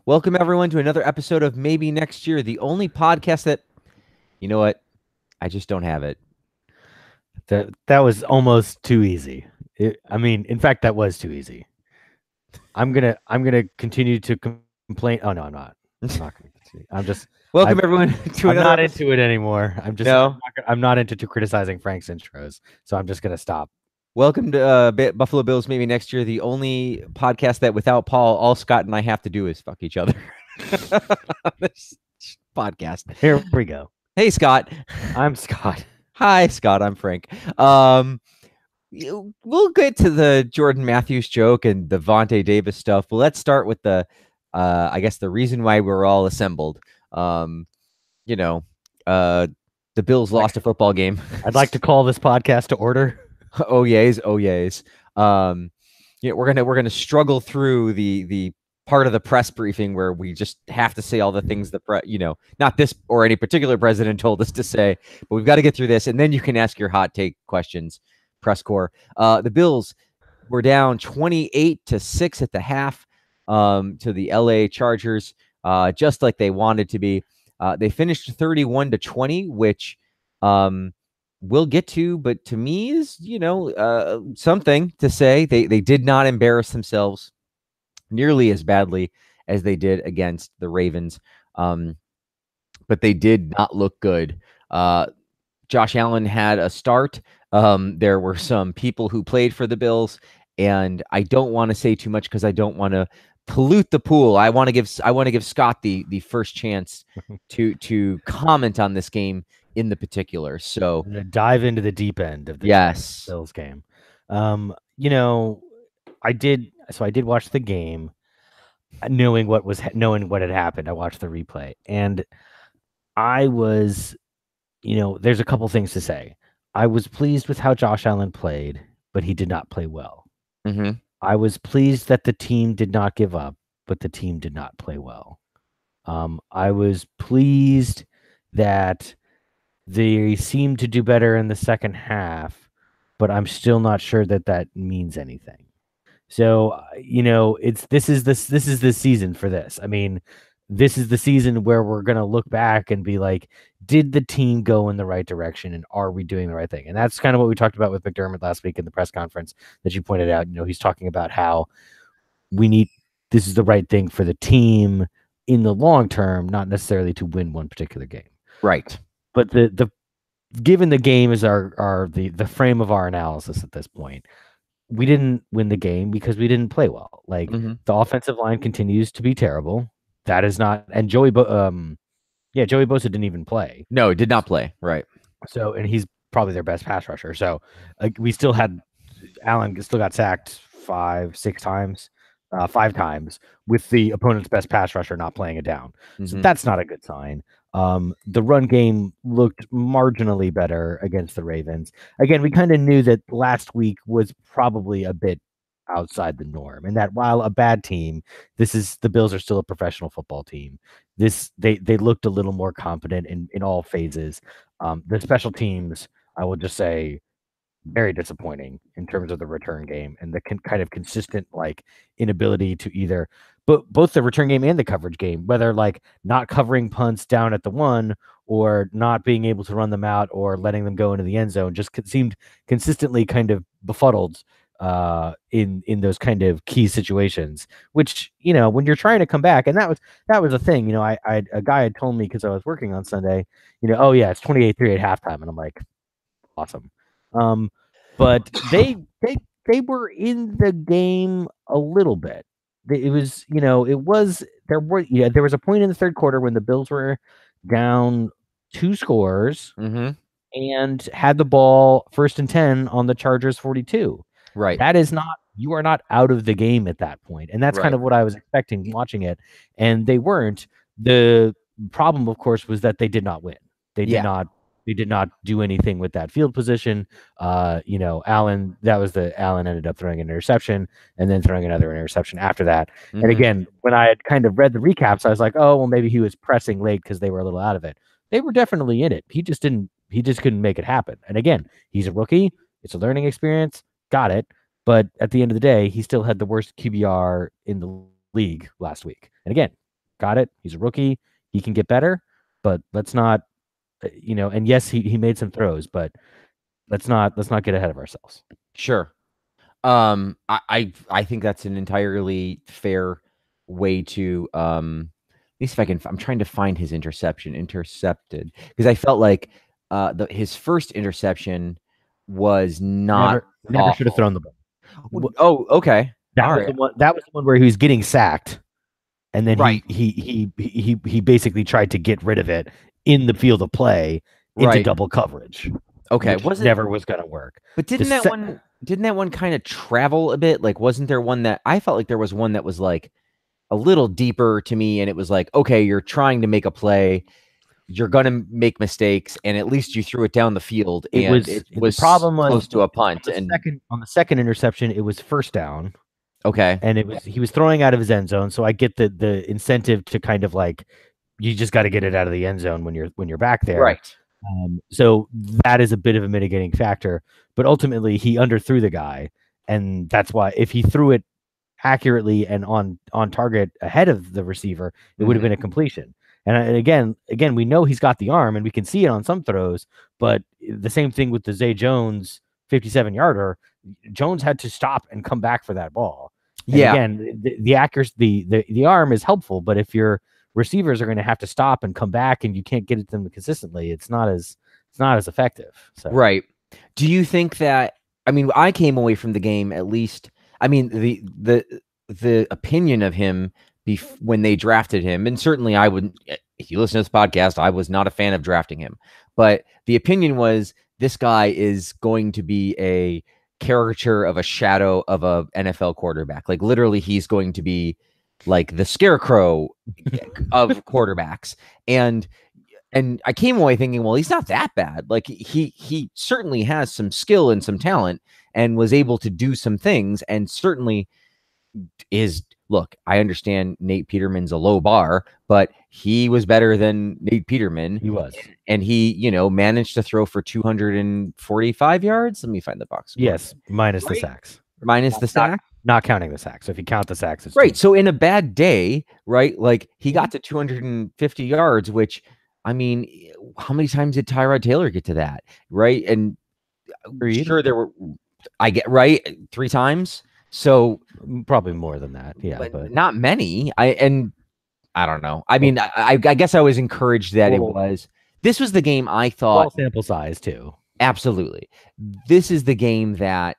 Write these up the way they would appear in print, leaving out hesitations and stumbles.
Welcome everyone to another episode of Maybe Next Year, the only podcast that, you know what, I just don't have it. That was almost too easy. In fact, that was too easy. I'm gonna continue to complain. Oh no, I'm not. I'm not gonna continue. Welcome I'm everyone to I'm another not episode. into it anymore. No, I'm not into criticizing Frank's intros, so I'm just gonna stop. welcome to Buffalo Bills Maybe Next Year, the only podcast that without Paul, all Scott and I have to do is fuck each other. This podcast. Here we go. Hey Scott. I'm Scott. Hi Scott. I'm Frank. We'll get to the Jordan Matthews joke and the Vontae Davis stuff. But let's start with I guess the reason why we're all assembled. Um, you know, uh, the Bills lost a football game. I'd like to call this podcast to order. Oh yays, oh yays. We're gonna struggle through the part of the press briefing where we just have to say all the things that not this or any particular president told us to say, but we've got to get through this, and then you can ask your hot take questions. Press corps. The Bills were down 28-6 at the half to the LA Chargers, just like they wanted to be. They finished 31-20, which we'll get to, but to me is something to say. They did not embarrass themselves nearly as badly as they did against the Ravens, but they did not look good. Josh Allen had a start. There were some people who played for the Bills, and I don't want to say too much because I don't want to pollute the pool. I want to give Scott the first chance to comment on this game in the particular. So I'm gonna dive into the deep end of yes, Bills game. I did watch the game, knowing what had happened. I watched the replay, and I was, there's a couple things to say. I was pleased with how Josh Allen played, but he did not play well. mm-hmm. I was pleased that the team did not give up, but the team did not play well. I was pleased that they seemed to do better in the second half, but I'm still not sure that means anything. So, this is the season for this. I mean, this is the season where we're going to look back and be like, did the team go in the right direction, and are we doing the right thing? And that's kind of what we talked about with McDermott last week in the press conference that you pointed out. He's talking about how this is the right thing for the team in the long term, not necessarily to win one particular game. Right. But given the game is the frame of our analysis at this point, we didn't win the game because we didn't play well. Like, the offensive line continues to be terrible. That is not, and Joey Bosa didn't even play. No, did not play. Right. So, and he's probably their best pass rusher. So, we still had Allen still got sacked 5 times with the opponent's best pass rusher not playing it down. So that's not a good sign. The run game looked marginally better against the Ravens. Again, we kind of knew that last week was probably a bit outside the norm, and that while a bad team, the Bills are still a professional football team. They looked a little more competent in all phases. The special teams, I will just say, very disappointing in terms of the return game and the kind of consistent inability to either both the return game and the coverage game, whether not covering punts down at the one or not being able to run them out or letting them go into the end zone, just seemed consistently kind of befuddled in those kind of key situations, which, when you're trying to come back. And that was a thing, a guy had told me, because I was working on Sunday, oh yeah, it's 28-3 at halftime. And I'm like, awesome. But they were in the game a little bit. There was a point in the third quarter when the Bills were down 2 scores and had the ball 1st and 10 on the Chargers 42. Right. That is not, you are not out of the game at that point. And that's kind of what I was expecting watching it. And they weren't. The problem, of course, was that they did not win. They did not do anything with that field position. Allen ended up throwing an interception and then throwing another interception after that. And again, when I had kind of read the recaps, I was like, oh, well, maybe he was pressing late because they were a little out of it. They were definitely in it. He just couldn't make it happen. And again, he's a rookie. It's a learning experience. Got it. But at the end of the day, he still had the worst QBR in the league last week. And again, Got it. He's a rookie. He can get better, but let's not, and yes, he made some throws, but let's not get ahead of ourselves. Sure. I think that's an entirely fair way to at least if I can. I'm trying to find his intercepted because I felt like his first interception was not Never should have awful. thrown the ball. Oh, okay. That All was right. the one. That was the one where he was getting sacked, and then Right. he basically tried to get rid of it in the field of play into Right. double coverage, Okay. which Was it? never was going to work. But The se- didn't that one kind of travel a bit? Like, wasn't there one that I felt like there was one that was like a little deeper to me, and it was like, okay, you're trying to make a play, you're gonna make mistakes, and at least you threw it down the field, it and was it the was problem was close to a punt. on the And second interception, it was first down, okay, and he was throwing out of his end zone. So I get the incentive to kind of like you just got to get it out of the end zone when you're back there. right, So that is a bit of a mitigating factor, but ultimately he underthrew the guy, and that's why if he threw it accurately and on target ahead of the receiver, it would have been a completion. And again, we know he's got the arm, and we can see it on some throws. But the same thing with the Zay Jones 57-yarder. Jones had to stop and come back for that ball. And yeah, again, the accuracy, the arm is helpful, but if your receivers are going to have to stop and come back, and you can't get it to them consistently, it's not as effective. So right. Do you think that? I mean, I came away from the game at least. I mean, the opinion of him when they drafted him, and certainly I wouldn't. If you listen to this podcast, I was not a fan of drafting him, but the opinion was this guy is going to be a caricature of a shadow of a NFL quarterback. Like literally, he's going to be like the scarecrow of quarterbacks, and I came away thinking, well, he's not that bad. Like he certainly has some skill and some talent, and was able to do some things, and certainly is. Look, I understand Nate Peterman's a low bar, but he was better than Nate Peterman. he was. And he, managed to throw for 245 yards. Let me find the box score. Yes, minus the Right? sacks. Minus the sack. Not counting the sacks. So if you count the sacks, it's Right. So in a bad day, right? Like he got to 250 yards, which I mean, how many times did Tyrod Taylor get to that? Right. And sure there were I get right 3 times. So probably more than that. Yeah, but not many. I don't know. I mean, I guess I was encouraged that this was the game I thought sample size too. Absolutely. This is the game that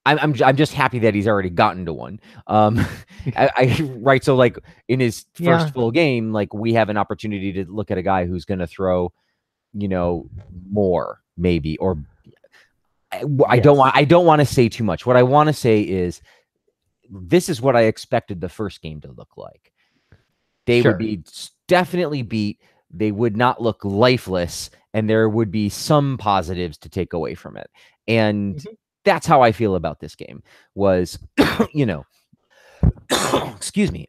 I'm just happy that he's already gotten to one. Right. So like in his first full game, like we have an opportunity to look at a guy who's going to throw, more maybe, or I don't want to say too much. What I want to say is this is what I expected the first game to look like. They would be definitely beat. They would not look lifeless, and there would be some positives to take away from it. And that's how I feel about this game was, excuse me.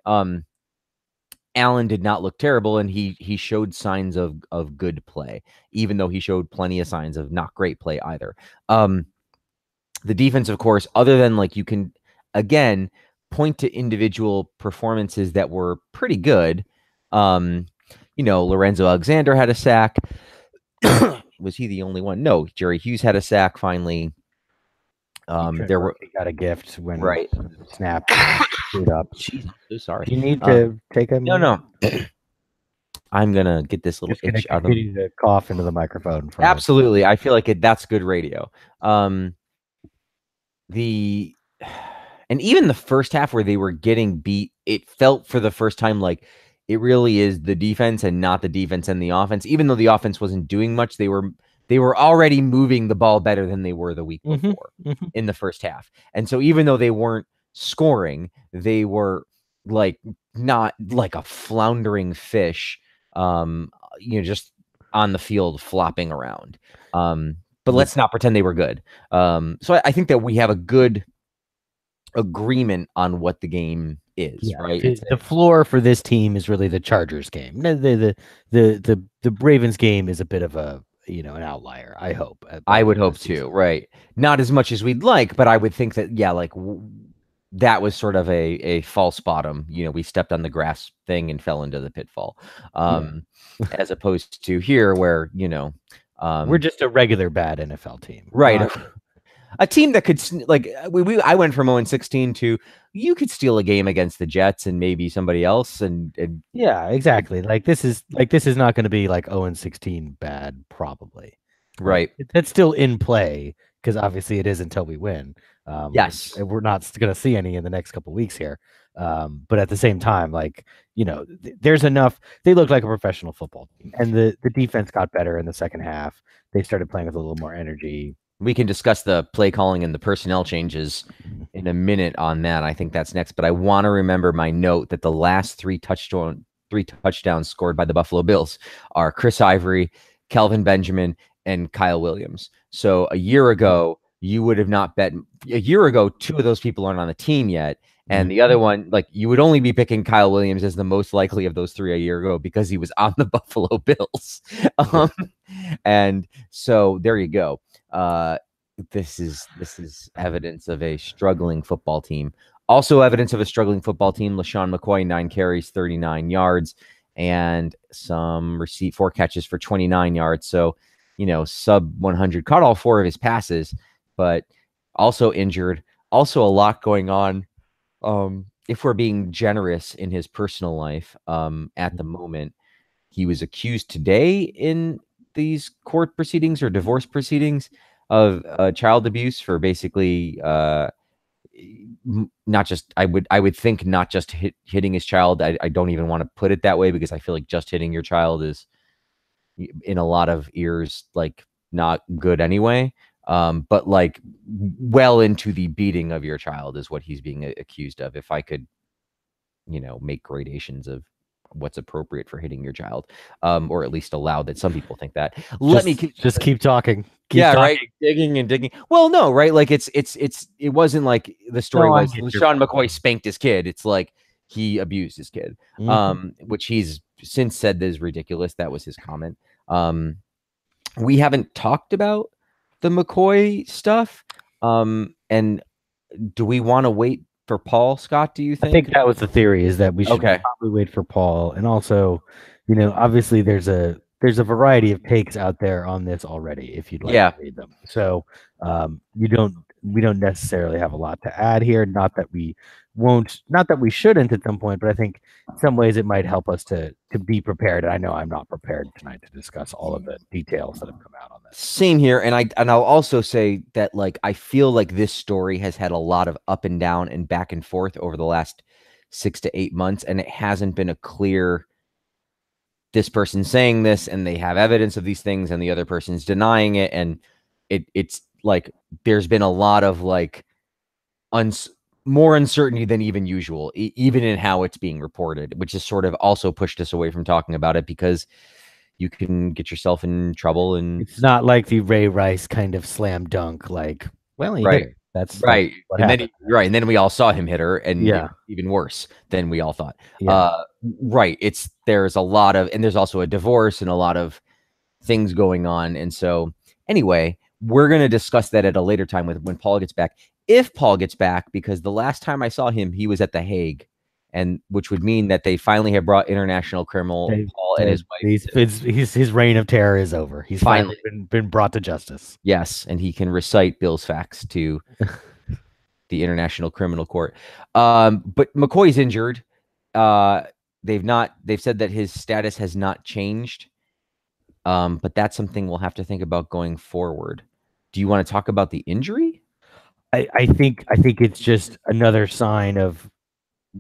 Allen did not look terrible, and he showed signs of good play, even though he showed plenty of signs of not great play either. The defense, of course, other than like you can, again, point to individual performances that were pretty good. Lorenzo Alexander had a sack. Was he the only one? No, Jerry Hughes had a sack finally. There were he got a gift when snap screwed up. Jeez, so sorry. You need to take a no. I'm gonna get this little itch out of to cough into the microphone. Absolutely, I feel like that's good radio. And even the first half where they were getting beat, it felt for the first time like it really is the defense and not the defense and the offense. Even though the offense wasn't doing much, they were already moving the ball better than they were the week before in the first half. And so even though they weren't scoring, they were like not like a floundering fish, just on the field flopping around. But let's not pretend they were good. So I think that we have a good agreement on what the game is, right? The floor for this team is really the Chargers game. The Ravens game is a bit of a an outlier. I hope. I would hope too, right? Not as much as we'd like, but I would think that like that was sort of a false bottom. We stepped on the grass thing and fell into the pitfall. Yeah. As opposed to here where, We're um, just a regular bad NFL team. right, Not a team that could like I went from 0-16 to you could steal a game against the Jets and maybe somebody else and Yeah, exactly. Like this is not going to be like 0-16 bad, probably. Like right. that's still in play because obviously it is until we win. Which Yes. we're not going to see any in the next couple weeks here. But at the same time, like there's enough. They look like a professional football team, and the defense got better in the second half. They started playing with a little more energy. We can discuss the play calling and the personnel changes in a minute on that. I think that's next, but I want to remember my note that the last three touchdowns scored by the Buffalo Bills are Chris Ivory, Kelvin Benjamin, and Kyle Williams. So a year ago, you would have not bet. A year ago, two of those people aren't on the team yet. And the other one, like you would only be picking Kyle Williams as the most likely of those three a year ago because he was on the Buffalo Bills. Yeah. And so there you go. Uh, this is evidence of a struggling football team. Also, evidence of a struggling football team. LaShawn McCoy, 9 carries, 39 yards, and some receipt 4 catches for 29 yards. So, sub 100. Caught all 4 of his passes, but also injured. Also, a lot going on. If we're being generous in his personal life, at the moment, he was accused today in these court proceedings or divorce proceedings of child abuse for basically not just I would think not just hitting his child. I don't even want to put it that way because I feel like just hitting your child is in a lot of ears like not good anyway. But like well into the beating of your child is what he's being accused of. If I could, make gradations of what's appropriate for hitting your child, or at least allow that. Some people think that. Let me Just keep talking. Keep yeah, talking. right. Digging and digging. Well, no, right? Like it wasn't like the story No, I was get your Sean point. McCoy spanked his kid. It's like he abused his kid. Which he's since said is ridiculous. That was his comment. We haven't talked about the McCoy stuff. And do we want to wait for Paul, Scott, do you I think think? that was the theory is that we should Okay. probably wait for Paul. And also, obviously there's a variety of takes out there on this already if you'd like to Yeah. read them. So we don't necessarily have a lot to add here. Not that we shouldn't at some point, but I think in some ways it might help us to be prepared. I know I'm not prepared tonight to discuss all of the details that have come out on this. Same here, and I'll also say that like I feel like this story has had a lot of up and down and back and forth over the last 6 to 8 months, and it hasn't been a clear this person's saying this and they have evidence of these things and the other person's denying it, and it's like there's been a lot of like more uncertainty than even usual, even in how it's being reported, which has sort of also pushed us away from talking about it because you can get yourself in trouble. And It's not like the Ray Rice kind of slam dunk, like, well, he hit right. her. That's Right. what And then happened. right. And then we all saw him hit her and it Yeah. was even worse than we all thought. Yeah. Right. There's a lot of, and there's also a divorce and a lot of things going on. And so anyway, we're going to discuss that at a later time when Paul gets back. If Paul gets back, because the last time I saw him, he was at The Hague, and which would mean that they finally have brought international criminal Paul and his wife. His reign of terror is over. He's finally been brought to justice. Yes, and he can recite Bill's facts to the International Criminal Court. But McCoy's injured. They've said that his status has not changed. But that's something we'll have to think about going forward. Do you want to talk about the injury? I think it's just another sign of,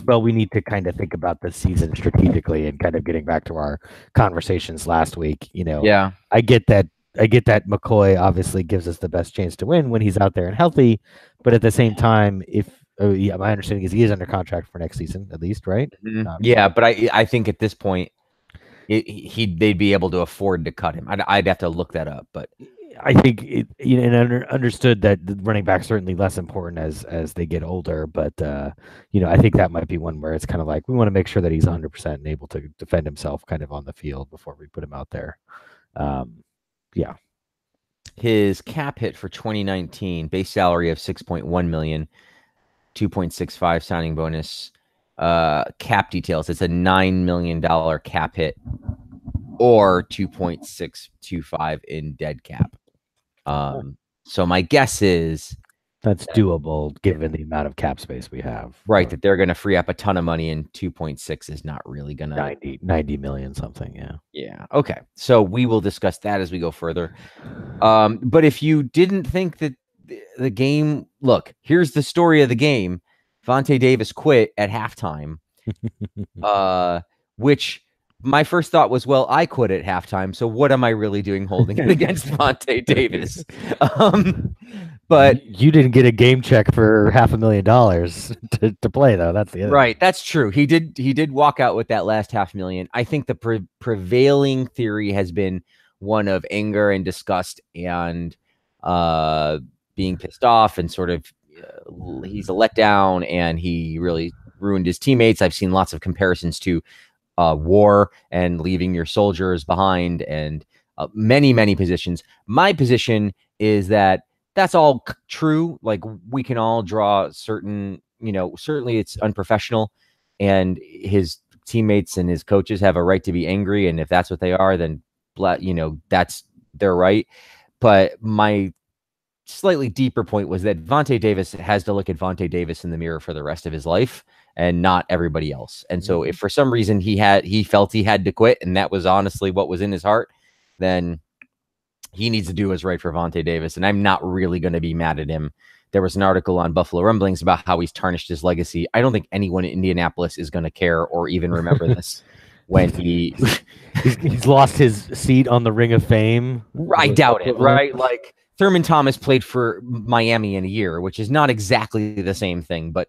well, we need to kind of think about the season strategically and kind of getting back to our conversations last week. Yeah. I get that McCoy obviously gives us the best chance to win when he's out there and healthy, but at the same time, my understanding is he is under contract for next season at least, right? Yeah, but I think at this point they'd be able to afford to cut him. I'd have to look that up, but I think understood that the running back certainly less important as they get older, but I think that might be one where it's kind of like we want to make sure that he's 100% and able to defend himself kind of on the field before we put him out there. Yeah. His cap hit for 2019, base salary of 6.1 million. 2.65 signing bonus. Cap details. It's a $9 million cap hit or 2.625 in dead cap. So my guess is that's doable given the amount of cap space we have. right that they're going to free up a ton of money, and 2.6 is not really going to 90 million something. Yeah. Yeah. Okay. So we will discuss that as we go further. But if you didn't think that the game, look, here's the story of the game. Vontae Davis quit at halftime, which my first thought was, well, I quit at halftime, so what am I really doing holding it against Vontae Davis? But you didn't get a game check for $500,000 to play, though. That's the other right. That's true. He did walk out with that last $500,000. I think the prevailing theory has been one of anger and disgust and being pissed off and sort of he's a letdown and he really ruined his teammates. I've seen lots of comparisons to war and leaving your soldiers behind and many positions. My position is that that's all true. Like we can all draw certain, certainly it's unprofessional and his teammates and his coaches have a right to be angry. And if that's what they are, then, that's their right. But my slightly deeper point was that Vontae Davis has to look at Vontae Davis in the mirror for the rest of his life and not everybody else. And so if for some reason he felt he had to quit and that was honestly what was in his heart, then he needs to do what's right for Vontae Davis. And I'm not really going to be mad at him. There was an article on Buffalo Rumblings about how he's tarnished his legacy. I don't think anyone in Indianapolis is going to care or even remember this when he's lost his seat on the Ring of Fame. I doubt it, right? Like Thurman Thomas played for Miami in a year, which is not exactly the same thing, but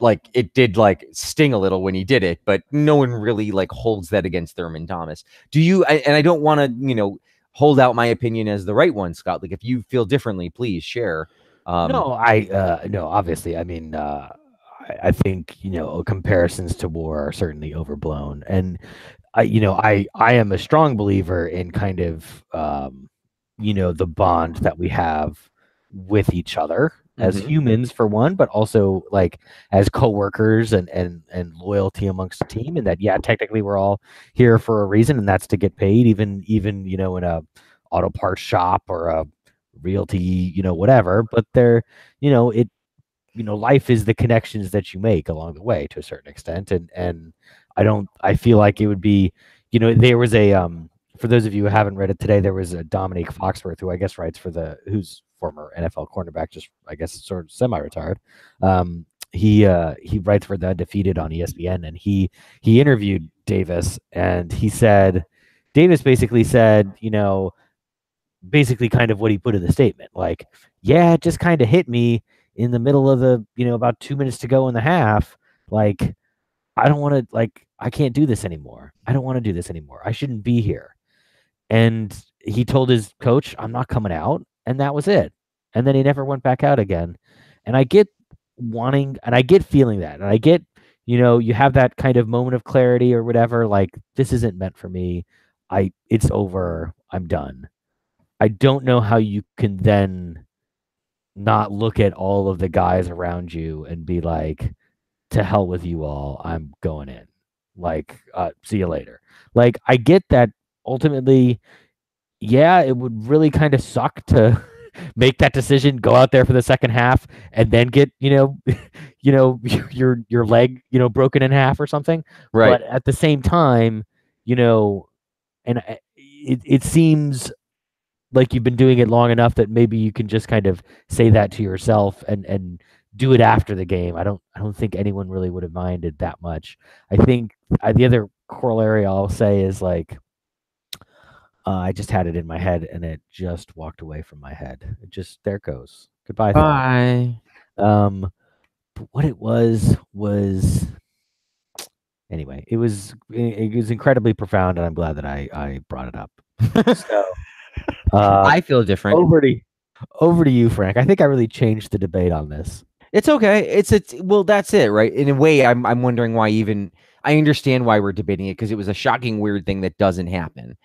like it did like sting a little when he did it, but no one really like holds that against Thurman Thomas. Do you? And I don't want to, hold out my opinion as the right one, Scott. Like if you feel differently, please share. No, obviously. I mean, I think, comparisons to war are certainly overblown. And I am a strong believer in kind of, the bond that we have with each other as humans for one, but also like as coworkers and loyalty amongst the team. And that, yeah, technically we're all here for a reason, and that's to get paid, even, in a auto parts shop or a realty, whatever, but life is the connections that you make along the way to a certain extent. And I feel like it would be, there was a, for those of you who haven't read it today, there was a Dominique Foxworth, who I guess writes for who's former NFL cornerback, just I guess sort of semi-retired. He writes for The Undefeated on ESPN, and he interviewed Davis, and he said, Davis basically said, basically kind of what he put in the statement, like, yeah, it just kind of hit me in the middle of the, about 2 minutes to go in the half. Like, I don't want to, like, I can't do this anymore. I don't want to do this anymore. I shouldn't be here. And he told his coach, I'm not coming out. And that was it. And then he never went back out again. And I get feeling that. And I get, you have that kind of moment of clarity or whatever, like, this isn't meant for me. It's over. I'm done. I don't know how you can then not look at all of the guys around you and be like, to hell with you all, I'm going in. Like, see you later. Like, I get that ultimately, yeah, it would really kind of suck to make that decision, go out there for the second half, and then get, your leg, broken in half or something. Right. But at the same time, and it seems like you've been doing it long enough that maybe you can just kind of say that to yourself and do it after the game. I don't think anyone really would have minded that much. I think the other corollary I'll say is like, I just had it in my head and it just walked away from my head. It just, there it goes. Goodbye. Bye. But what it was anyway, it was incredibly profound, and I'm glad that I brought it up. So I feel different. Over to you, Frank. I think I really changed the debate on this. It's okay. Well, that's it, right? In a way, I'm wondering why I understand why we're debating it, because it was a shocking, weird thing that doesn't happen.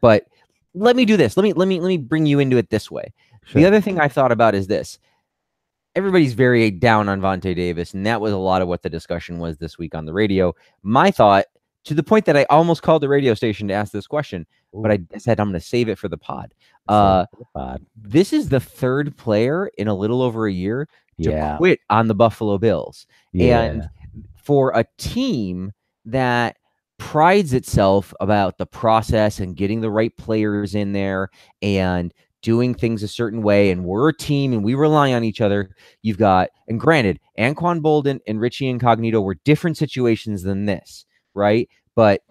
But let me do this. Let me bring you into it this way. Sure. The other thing I thought about is this. everybody's very down on Vontae Davis, and that was a lot of what the discussion was this week on the radio. My thought, to the point that I almost called the radio station to ask this question, but I said I'm going to save it for the pod. This is the third player in a little over a year to quit on the Buffalo Bills. And for a team that prides itself about the process and getting the right players in there and doing things a certain way, and we're a team and we rely on each other. You've got, and granted, Anquan Boldin and Richie Incognito were different situations than this, right? But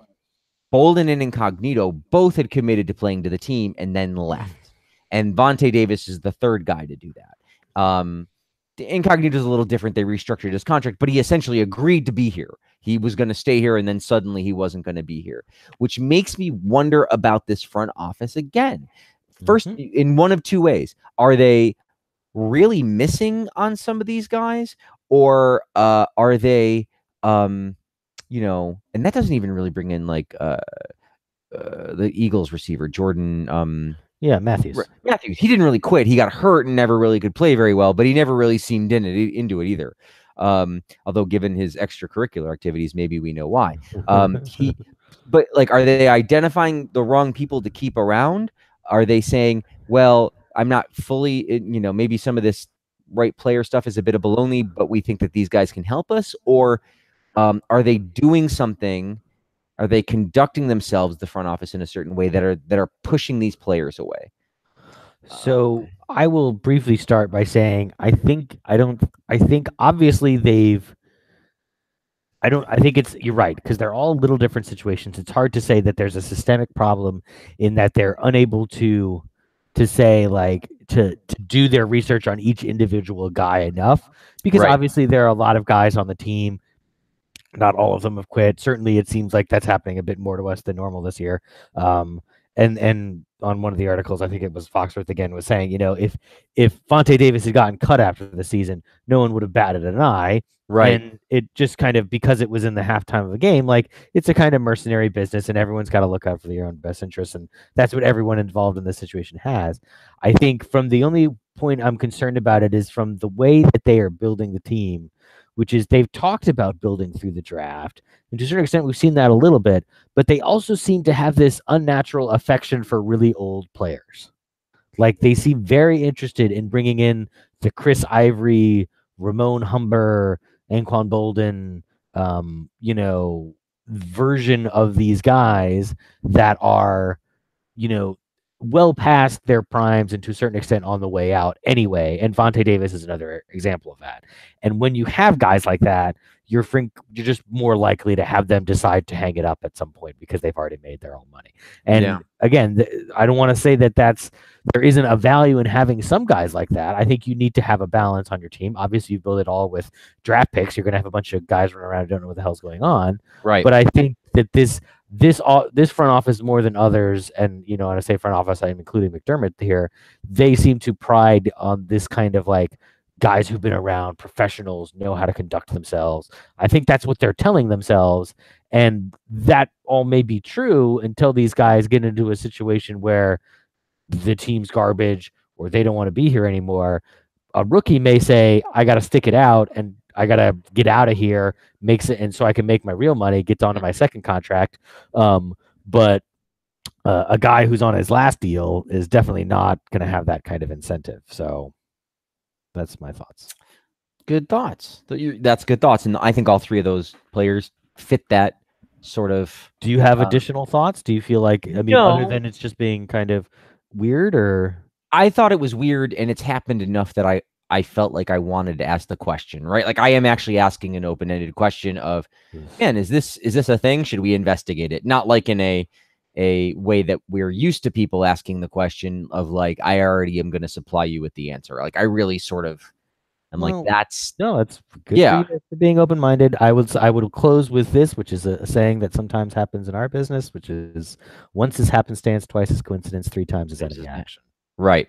Boldin and Incognito both had committed to playing to the team and then left. And Vontae Davis is the third guy to do that. Incognito is a little different. They restructured his contract, but he essentially agreed to be here. He was going to stay here, and then suddenly he wasn't going to be here, which makes me wonder about this front office again. First, in one of two ways. Are they really missing on some of these guys, or are they, and that doesn't even really bring in like the Eagles receiver, Jordan. Matthews. Matthews. He didn't really quit. He got hurt and never really could play very well, but he never really seemed into it either. Although given his extracurricular activities, maybe we know why. But like, are they identifying the wrong people to keep around? Are they saying, well, I'm not fully, maybe some of this right player stuff is a bit of baloney, but we think that these guys can help us? Or are they doing something? Are they conducting themselves, the front office, in a certain way that are pushing these players away? So I will briefly start by saying I think obviously I think you're right, because they're all little different situations. It's hard to say that there's a systemic problem in that they're unable to say, like, to do their research on each individual guy enough, because obviously there are a lot of guys on the team. Not all of them have quit. Certainly, it seems like that's happening a bit more to us than normal this year. And on one of the articles, I think it was Foxworth again, was saying, if Vontae Davis had gotten cut after the season, no one would have batted an eye. Right. And it just kind of, because it was in the halftime of the game, like, it's a kind of mercenary business, and everyone's got to look out for their own best interests. And that's what everyone involved in this situation has. I think from the only point I'm concerned about it is from the way that they are building the team, which is they've talked about building through the draft. And to a certain extent, we've seen that a little bit, but they also seem to have this unnatural affection for really old players. Like, they seem very interested in bringing in the Chris Ivory, Ramon Humber, Anquan Boldin, version of these guys that are, well past their primes and to a certain extent on the way out anyway. And Vontae Davis is another example of that. And when you have guys like that, you're just more likely to have them decide to hang it up at some point because they've already made their own money. And again, I don't want to say that there isn't a value in having some guys like that. I think you need to have a balance on your team. Obviously, you build it all with draft picks. You're going to have a bunch of guys running around who don't know what the hell's going on. Right. But I think that this front office, more than others, and when I say front office, I'm including McDermott here, they seem to pride on this kind of like guys who've been around, professionals, know how to conduct themselves. I think that's what they're telling themselves, and that all may be true until these guys get into a situation where the team's garbage or they don't want to be here anymore. A rookie may say, I got to stick it out and I got to get out of here, makes it, and so I can make my real money, gets onto my second contract. But a guy who's on his last deal is definitely not going to have that kind of incentive. So that's my thoughts. Good thoughts. That's good thoughts. And I think all three of those players fit that sort of. Do you have additional thoughts? Do you feel like, other than it's just being kind of weird, or? I thought it was weird, and it's happened enough that I felt like I wanted to ask the question, right? Like, I am actually asking an open-ended question of, man, is this a thing? Should we investigate it? Not like in a way that we're used to people asking the question of, like, I already am going to supply you with the answer. Like, I really sort of, I'm like, that's good. Yeah, for being open-minded. I would close with this, which is a saying that sometimes happens in our business, which is, once is happenstance, twice is coincidence, three times is enemy action. Right.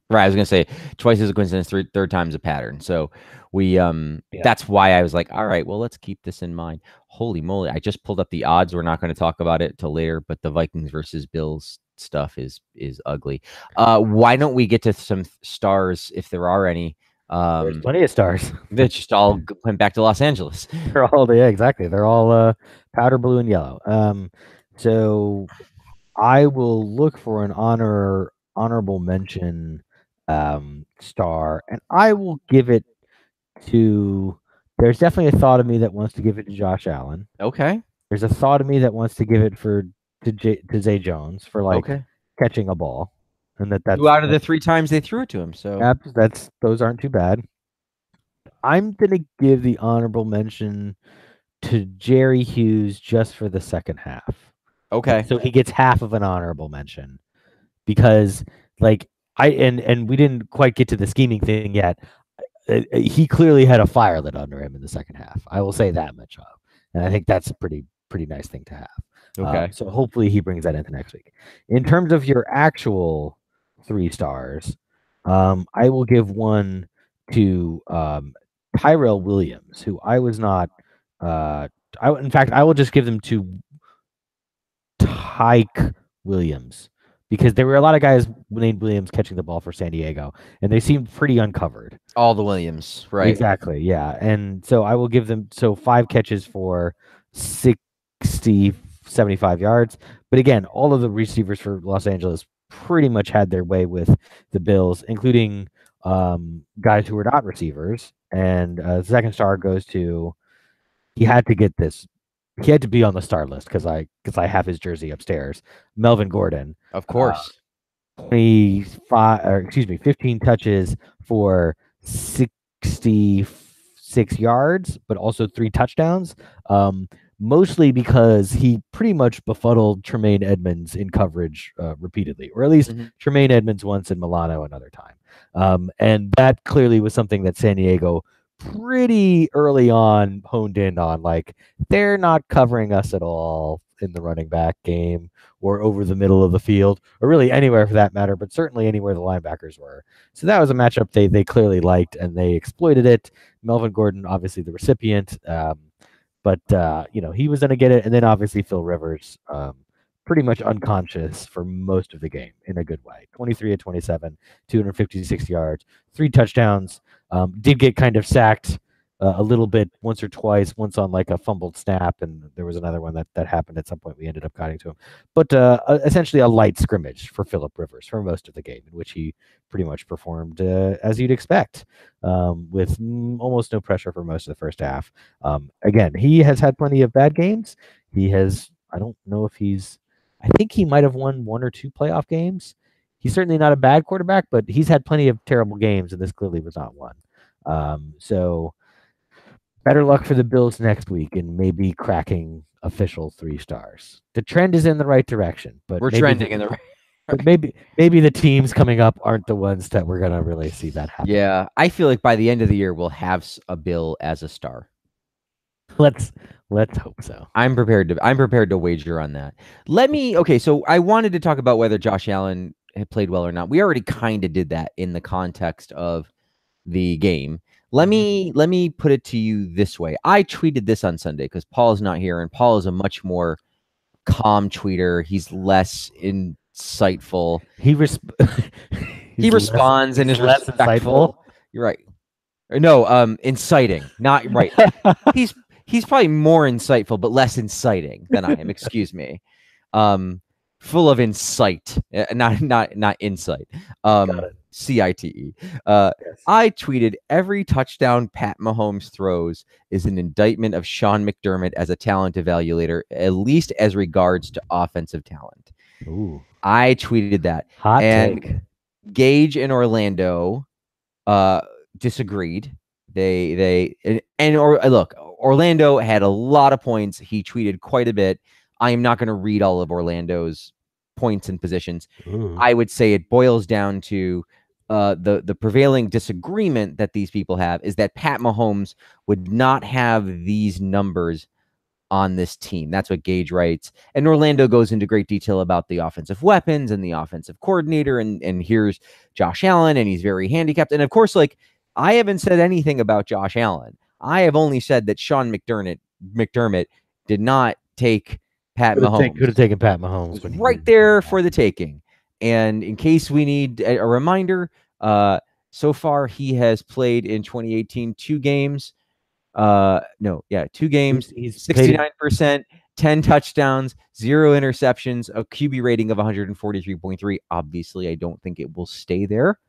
Right. I was going to say twice is a coincidence, third time's a pattern. So we, that's why I was like, all right, well, let's keep this in mind. Holy moly. I just pulled up the odds. We're not going to talk about it till later, but the Vikings versus Bills stuff is ugly. Why don't we get to some stars if there are any? There's plenty of stars. They just all went back to Los Angeles. They're all yeah, exactly. They're all powder blue and yellow. So I will look for an honorable mention star, and I will give it to. There's definitely a thought of me that wants to give it to Josh Allen. Okay. There's a thought of me that wants to give it to Zay Jones for like Okay. catching a ball, and that's 2 out of the 3 times they threw it to him. So that's those aren't too bad. I'm gonna give the honorable mention to Jerry Hughes just for the second half. okay. So he gets half of an honorable mention because like and we didn't quite get to the scheming thing yet. He clearly had a fire lit under him in the second half. I will say that much of, and I think that's a pretty nice thing to have. Okay. So hopefully he brings that into next week. In terms of your actual 3 stars, I will give one to Tyrell Williams, who I was not. In fact, I will just give them to Tyke Williams because there were a lot of guys named Williams catching the ball for San Diego, and they seemed pretty uncovered. All the Williams, right? Exactly, yeah. And so I will give them 5 catches for 60, 75 yards. But again, all of the receivers for Los Angeles pretty much had their way with the Bills, including guys who were not receivers. And the second star goes to he had to get this. He had to be on the star list because I have his jersey upstairs. Melvin Gordon, Of course. 15 touches for 66 yards, but also 3 touchdowns. Mostly because he pretty much befuddled Tremaine Edmonds in coverage repeatedly, or at least Tremaine Edmonds once and Milano another time. And that clearly was something that San Diego pretty early on honed in on. Like, they're not covering us at all in the running back game or over the middle of the field, or really anywhere for that matter, but certainly anywhere the linebackers were. So that was a matchup they clearly liked, and they exploited it. Melvin Gordon, obviously the recipient. But he was going to get it, and then obviously Phil Rivers, pretty much unconscious for most of the game in a good way. 23 of 27, 256 yards, 3 touchdowns. Did get kind of sacked a little bit once or twice, once on like a fumbled snap, and there was another one that happened at some point. We ended up cutting to him, but essentially a light scrimmage for Philip Rivers for most of the game, in which he pretty much performed as you'd expect, with almost no pressure for most of the first half. Again, he has had plenty of bad games. He has, I don't know if I think he might have won 1 or 2 playoff games. He's certainly not a bad quarterback, but he's had plenty of terrible games, and this clearly was not one. So better luck for the Bills next week and maybe cracking official 3 stars. The trend is in the right direction, but we're trending in the right. But maybe the teams coming up aren't the ones that we're gonna really see that happen. Yeah, I feel like by the end of the year we'll have a Bill as a star. Let's hope so. I'm prepared to wager on that. Okay, so I wanted to talk about whether Josh Allen had played well or not. We already kind of did that in the context of the game. Let me put it to you this way. I tweeted this on Sunday because Paul's not here, and Paul is a much more calm tweeter. He's less insightful. He responds and is less respectful. Insightful. You're right. No, inciting. Not right. He's probably more insightful, but less inciting than I am. Excuse me. Full of insight, not insight. CITE. Yes. I tweeted, every touchdown Pat Mahomes throws is an indictment of Sean McDermott as a talent evaluator, at least as regards to offensive talent. Ooh. I tweeted that. Hot take. Gage and Orlando disagreed. Look, Orlando had a lot of points. He tweeted quite a bit. I am not going to read all of Orlando's points and positions. Ooh. I would say it boils down to the prevailing disagreement that these people have is that Pat Mahomes would not have these numbers on this team. That's what Gage writes. And Orlando goes into great detail about the offensive weapons and the offensive coordinator. And here's Josh Allen, and he's very handicapped. And of course, like, I haven't said anything about Josh Allen. I have only said that Sean McDermott did not take Pat Could have Mahomes taken Pat Mahomes was when he right needed to there take for the taking. And in case we need a reminder, so far he has played in 2018 2 games. Two games, He's played in 69%, 10 touchdowns, 0 interceptions, a QB rating of 143.3. Obviously, I don't think it will stay there.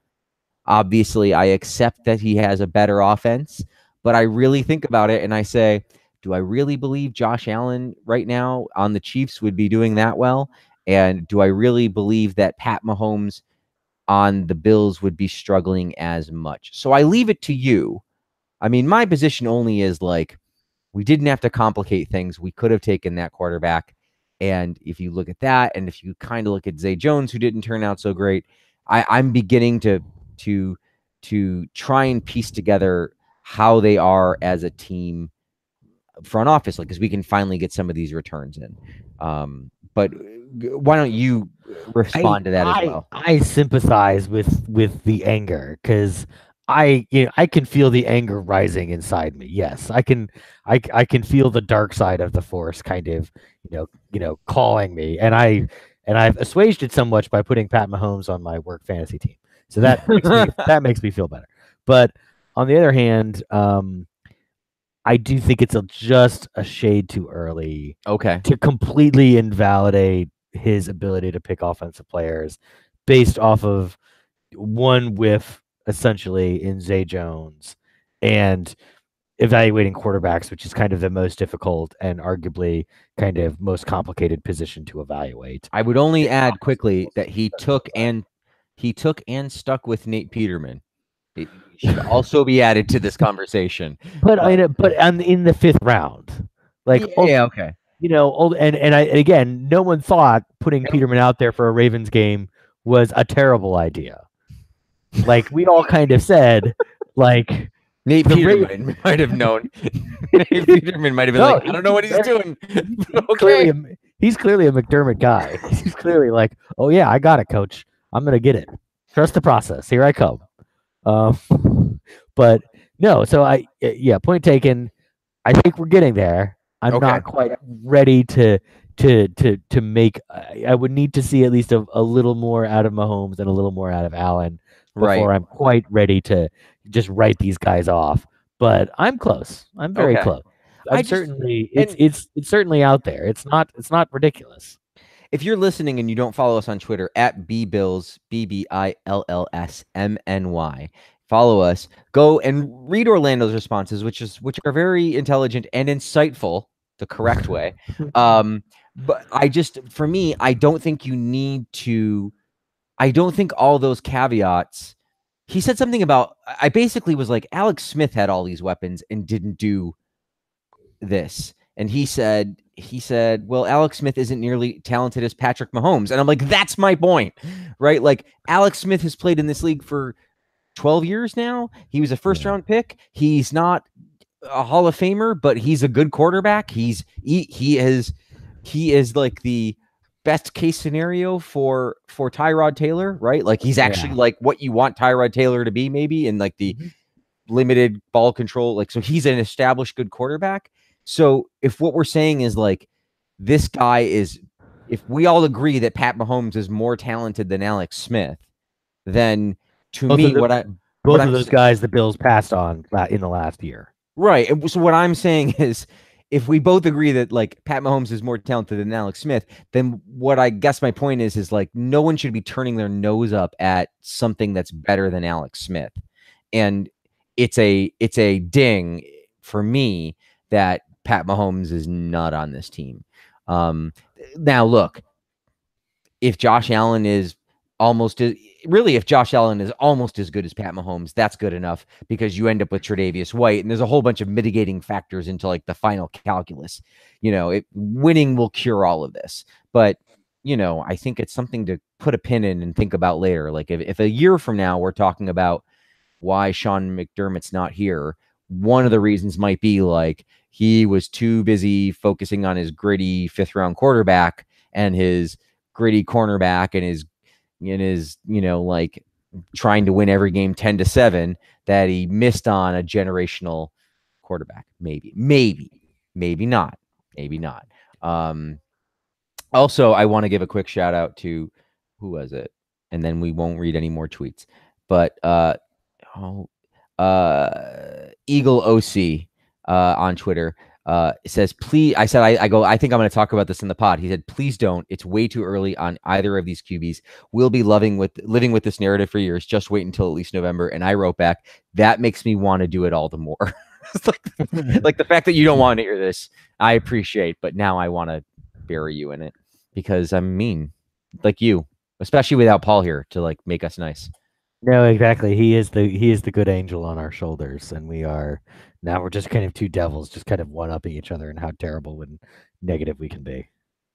Obviously, I accept that he has a better offense, but I really think about it and I say, do I really believe Josh Allen right now on the Chiefs would be doing that well? And do I really believe that Pat Mahomes on the Bills would be struggling as much? So I leave it to you. I mean, my position only is like, we didn't have to complicate things. We could have taken that quarterback. And if you look at that, and if you kind of look at Zay Jones, who didn't turn out so great, I'm beginning to try and piece together how they are as a team front office, like, because we can finally get some of these returns in. But why don't you respond to that as well? I sympathize with the anger because I can feel the anger rising inside me. Yes, I can feel the dark side of the force kind of calling me, and I've assuaged it somewhat by putting Pat Mahomes on my work fantasy team. So that makes me feel better. But on the other hand, I do think it's just a shade too early Okay. to completely invalidate his ability to pick offensive players based off of one whiff, essentially, in Zay Jones and evaluating quarterbacks, which is kind of the most difficult and arguably kind of most complicated position to evaluate. I would only add quickly that he took and stuck with Nate Peterman. It should also be added to this conversation. But in the fifth round, like okay. again, no one thought putting Peterman out there for a Ravens game was a terrible idea. Like we all kind of said, like Nate Peterman might have known. Nate Peterman might have been like, I don't know what he's doing. Okay. He's clearly a McDermott guy. He's clearly like, oh yeah, I got it, coach. I'm gonna get it. Trust the process. Here I come. But no, so point taken. I think we're getting there. I'm not quite ready to make. I would need to see at least a little more out of Mahomes and a little more out of Allen before I'm quite ready to just write these guys off. But I'm close. I'm very close. It's certainly out there. It's not ridiculous. If you're listening and you don't follow us on Twitter at BBills, BBILLSMNY, follow us. Go and read Orlando's responses, which are very intelligent and insightful, the correct way. But for me, I don't think you need to. I don't think all those caveats. He said something about. I basically was like, Alex Smith had all these weapons and didn't do this. And he said, well, Alex Smith isn't nearly talented as Patrick Mahomes. And I'm like, that's my point, right? Like, Alex Smith has played in this league for 12 years now. He was a first round pick. He's not a Hall of Famer, but he's a good quarterback. He is like the best case scenario for Tyrod Taylor, right? Like, he's actually like what you want Tyrod Taylor to be, maybe, in like the limited ball control. Like, so he's an established good quarterback. So if what we're saying is like, this guy is, if we all agree that Pat Mahomes is more talented than Alex Smith, then both of those guys the Bills passed on in the last year. Right. So what I'm saying is, if we both agree that like Pat Mahomes is more talented than Alex Smith, then what I guess my point is like, no one should be turning their nose up at something that's better than Alex Smith. And it's a ding for me that Pat Mahomes is not on this team. Now look, if Josh Allen is almost as good as Pat Mahomes, that's good enough, because you end up with Tre'Davious White, and there's a whole bunch of mitigating factors into like the final calculus. Winning will cure all of this, but I think it's something to put a pin in and think about later. Like, if a year from now we're talking about why Sean McDermott's not here, one of the reasons might be like he was too busy focusing on his gritty 5th round quarterback and his gritty cornerback and his like trying to win every game 10-7, that he missed on a generational quarterback. Maybe not. Also, I want to give a quick shout out to who was it, and then we won't read any more tweets. But oh, Eagle OC on Twitter says, please. I said, I go. I think I'm going to talk about this in the pod. He said, please don't. It's way too early on either of these QBs. We'll be living with this narrative for years. Just wait until at least November. And I wrote back, that makes me want to do it all the more. It's like the fact that you don't want to hear this, I appreciate, but now I want to bury you in it because I'm mean, like you, especially without Paul here to like make us nice. No, exactly. He is the good angel on our shoulders, and we're just kind of two devils, just kind of one upping each other and how terrible and negative we can be.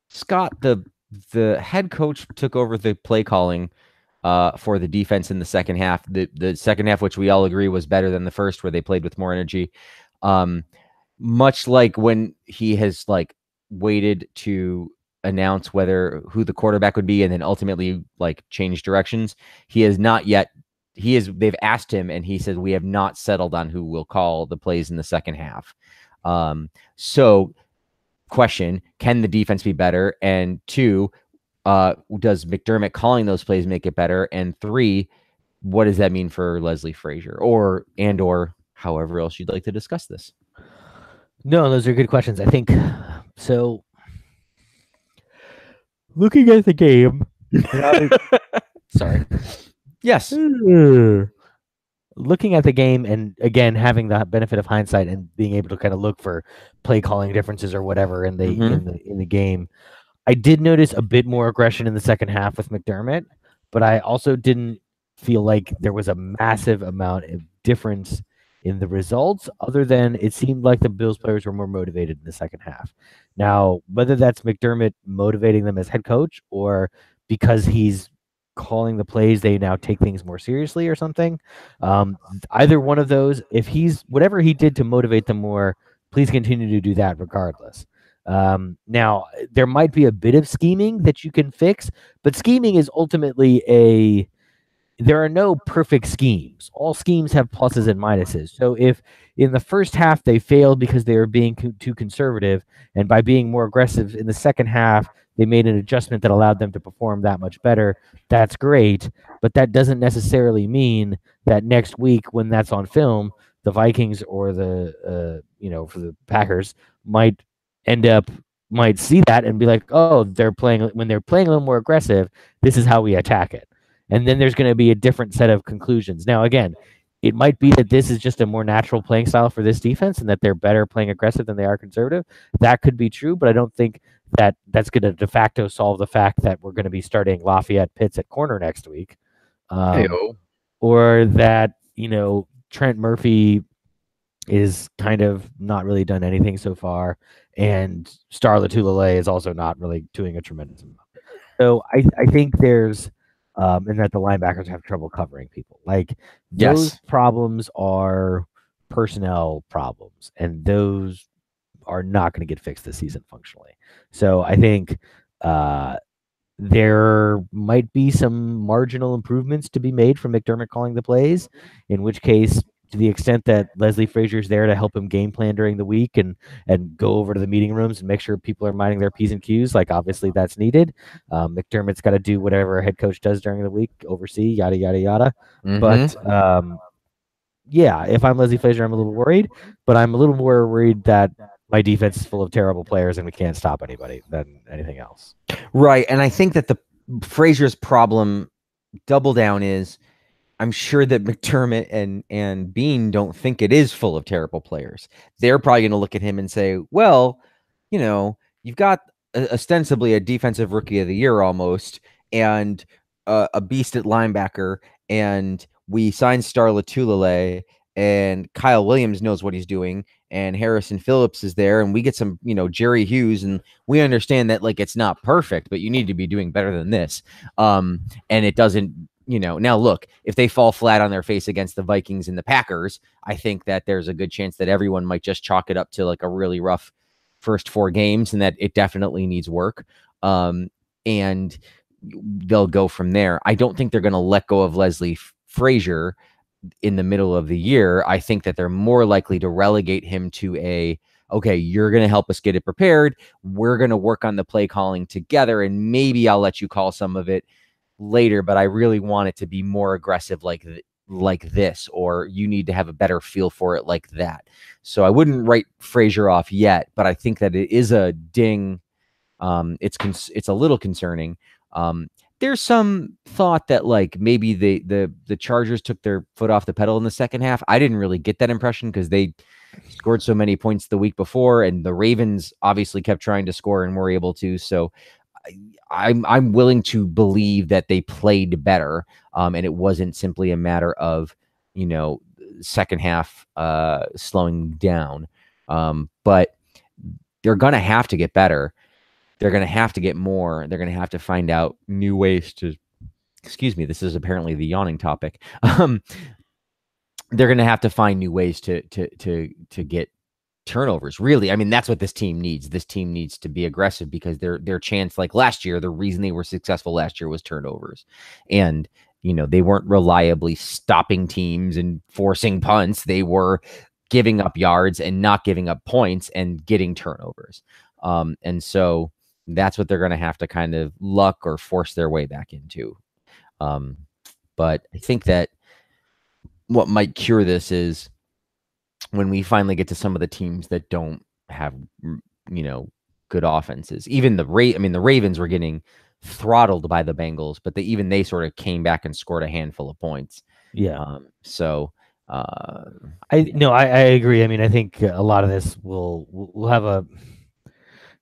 Scott, the head coach took over the play calling for the defense in the second half. The second half, which we all agree was better than the first, where they played with more energy. Much like when he has like waited to announce who the quarterback would be and then ultimately like change directions, he has not yet. They've asked him and he says, we have not settled on who will call the plays in the second half. So question, can the defense be better? And two, does McDermott calling those plays make it better? And three, what does that mean for Leslie Frazier or however else you'd like to discuss this? No, those are good questions. I think so. Looking at the game, sorry. Yes. Looking at the game and again having the benefit of hindsight and being able to kind of look for play calling differences or whatever in the game, I did notice a bit more aggression in the second half with McDermott, but I also didn't feel like there was a massive amount of difference in the results, other than it seemed like the Bills players were more motivated in the second half. Now, whether that's McDermott motivating them as head coach or because he's calling the plays, they now take things more seriously or something. Either one of those, if he's whatever he did to motivate them more, please continue to do that regardless. Now, there might be a bit of scheming that you can fix, but scheming is ultimately there are no perfect schemes. All schemes have pluses and minuses. So if in the first half they failed because they were being too conservative, and by being more aggressive in the second half, they made an adjustment that allowed them to perform that much better, that's great. But that doesn't necessarily mean that next week when that's on film, the Vikings or the for the Packers might see that and be like, oh, when they're playing a little more aggressive, this is how we attack it. And then there's going to be a different set of conclusions. Now, again, it might be that this is just a more natural playing style for this defense and that they're better playing aggressive than they are conservative. That could be true, but I don't think that that's going to de facto solve the fact that we're going to be starting Lafayette Pitts at corner next week. Or that, Trent Murphy is kind of not really done anything so far, and Star Latulele is also not really doing a tremendous amount. So I think there's and that the linebackers have trouble covering people. Like those problems are personnel problems, and those are not going to get fixed this season functionally. So I think there might be some marginal improvements to be made from McDermott calling the plays, in which case, to the extent that Leslie Frazier's there to help him game plan during the week and go over to the meeting rooms and make sure people are minding their P's and Q's, like obviously that's needed. McDermott's got to do whatever a head coach does during the week, oversee, yada, yada, yada. But yeah, if I'm Leslie Frazier, I'm a little worried, but I'm a little more worried that my defense is full of terrible players and we can't stop anybody than anything else. Right. And I think that the Frazier's problem double down is I'm sure that McDermott and Bean don't think it is full of terrible players. They're probably going to look at him and say, well, you've got ostensibly a defensive rookie of the year almost, and a beast at linebacker, and we signed Star Latulele, and Kyle Williams knows what he's doing, and Harrison Phillips is there, and we get some, Jerry Hughes, and we understand that like it's not perfect, but you need to be doing better than this. And it doesn't. Now look, if they fall flat on their face against the Vikings and the Packers, I think that there's a good chance that everyone might just chalk it up to like a really rough first 4 games and that it definitely needs work. And they'll go from there. I don't think they're going to let go of Leslie Frazier in the middle of the year. I think that they're more likely to relegate him to a okay, you're going to help us get it prepared. We're going to work on the play calling together, and maybe I'll let you call some of it later, but I really want it to be more aggressive like this, or you need to have a better feel for it like that. So I wouldn't write Frazier off yet, but I think that it is a ding. It's a little concerning. There's some thought that like maybe the Chargers took their foot off the pedal in the second half. I didn't really get that impression because they scored so many points the week before, and the Ravens obviously kept trying to score and were able to. So I'm willing to believe that they played better, and it wasn't simply a matter of second half slowing down. But they're gonna have to get better. They're going to have to get more. They're going to have to find out new ways to, excuse me, this is apparently the yawning topic. They're going to have to find new ways to get turnovers. Really, I mean, that's what this team needs. This team needs to be aggressive because their chance, like last year, the reason they were successful last year was turnovers. And, they weren't reliably stopping teams and forcing punts. They were giving up yards and not giving up points and getting turnovers. And so that's what they're going to have to kind of luck or force their way back into. But I think that what might cure this is when we finally get to some of the teams that don't have, good offenses. Even the Ravens were getting throttled by the Bengals, but they sort of came back and scored a handful of points. Yeah. I agree. I mean, I think a lot of this will have a.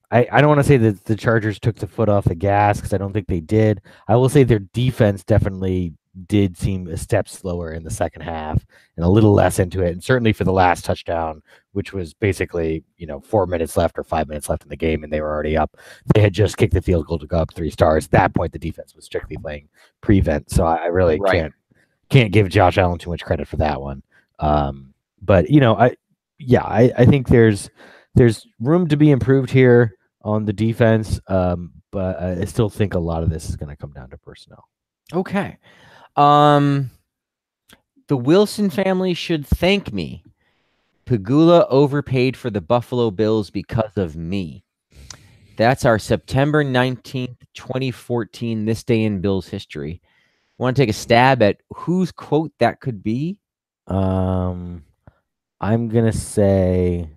I don't want to say that the Chargers took the foot off the gas because I don't think they did. I will say their defense definitely did seem a step slower in the second half and a little less into it. And certainly for the last touchdown, which was basically, 4 minutes left or 5 minutes left in the game, and they were already up. They had just kicked the field goal to go up 3 stars. At that point, the defense was strictly playing prevent. So I really can't give Josh Allen too much credit for that one. But I think there's room to be improved here on the defense, but I still think a lot of this is going to come down to personnel. Okay. The Wilson family should thank me. Pegula overpaid for the Buffalo Bills because of me. That's our September 19th, 2014, This Day in Bills History. Want to take a stab at whose quote that could be? I'm going to say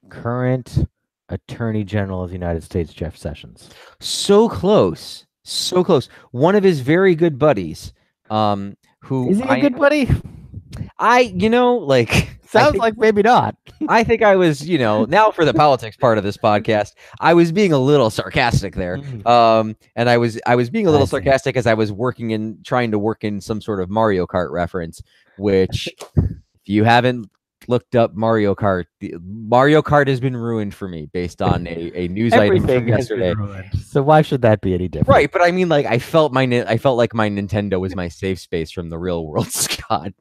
current Attorney General of the United States, Jeff Sessions. So close. One of his very good buddies. Who is he a good buddy? Sounds like maybe not. I think I was, now for the politics part of this podcast, I was being a little sarcastic there. And I was being a little sarcastic as I was trying to work in some sort of Mario Kart reference, which if you haven't looked up Mario Kart has been ruined for me based on a news item from yesterday. So why should that be any different? Right, but I mean, like, I felt like my Nintendo was my safe space from the real world, Scott.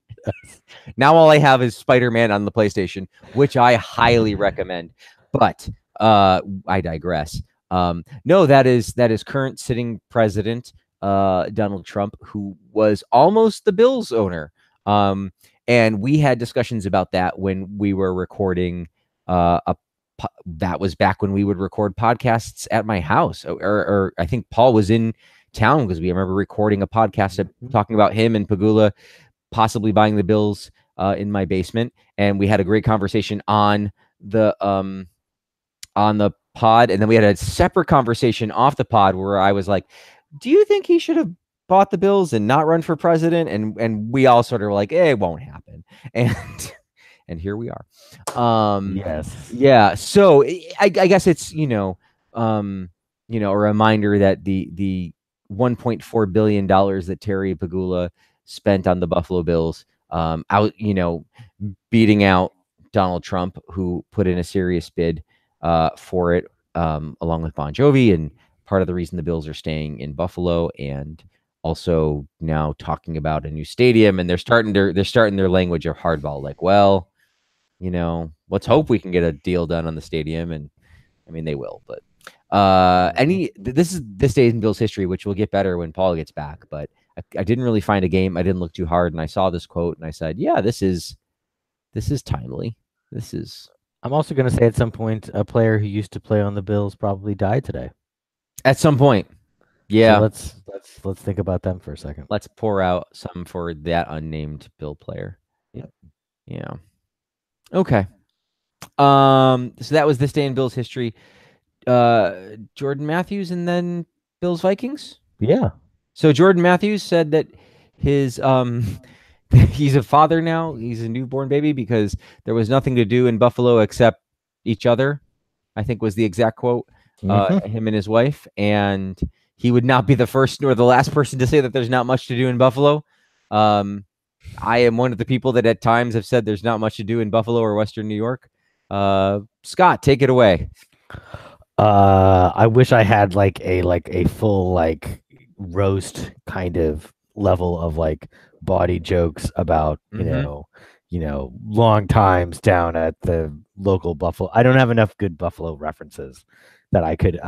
Now all I have is Spider-Man on the PlayStation, which I highly recommend. But I digress. No, that is current sitting president Donald Trump, who was almost the Bills owner. And we had discussions about that when we were recording. That was back when we would record podcasts at my house, or I think Paul was in town because we remember recording a podcast talking about him and Pegula possibly buying the Bills in my basement, and we had a great conversation on the pod, and then we had a separate conversation off the pod where I was like, "Do you think he should have bought the Bills and not run for president?" And we all sort of were like, it won't happen. And here we are. Yes. Yeah. So I guess it's, a reminder that the $1.4 billion that Terry Pegula spent on the Buffalo Bills, beating out Donald Trump, who put in a serious bid for it, along with Bon Jovi, and part of the reason the Bills are staying in Buffalo, and also now talking about a new stadium, and they're starting their language of hardball, like, well, let's hope we can get a deal done on the stadium, and I mean they will, but this is This Day in Bills History, which will get better when Paul gets back. But I didn't really find a game. I didn't look too hard, and I saw this quote, and I said, yeah, this is timely. This is I'm also going to say at some point a player who used to play on the Bills probably died today. At some point. So Yeah. let's think about them for a second. Let's pour out some for that unnamed Bill player. Yep. Yeah. Okay. So that was this day in Bills history. Jordan Matthews and then Bills Vikings. Yeah. So Jordan Matthews said that his he's a father now. He's a newborn baby because there was nothing to do in Buffalo except each other. I think was the exact quote. Mm-hmm. Him and his wife, and he would not be the first nor the last person to say that there's not much to do in Buffalo. I am one of the people that at times have said there's not much to do in Buffalo or Western New York. Scott, take it away. I wish I had like a full like roast kind of level of like body jokes about Mm-hmm. long times down at the local Buffalo. I don't have enough good Buffalo references that I could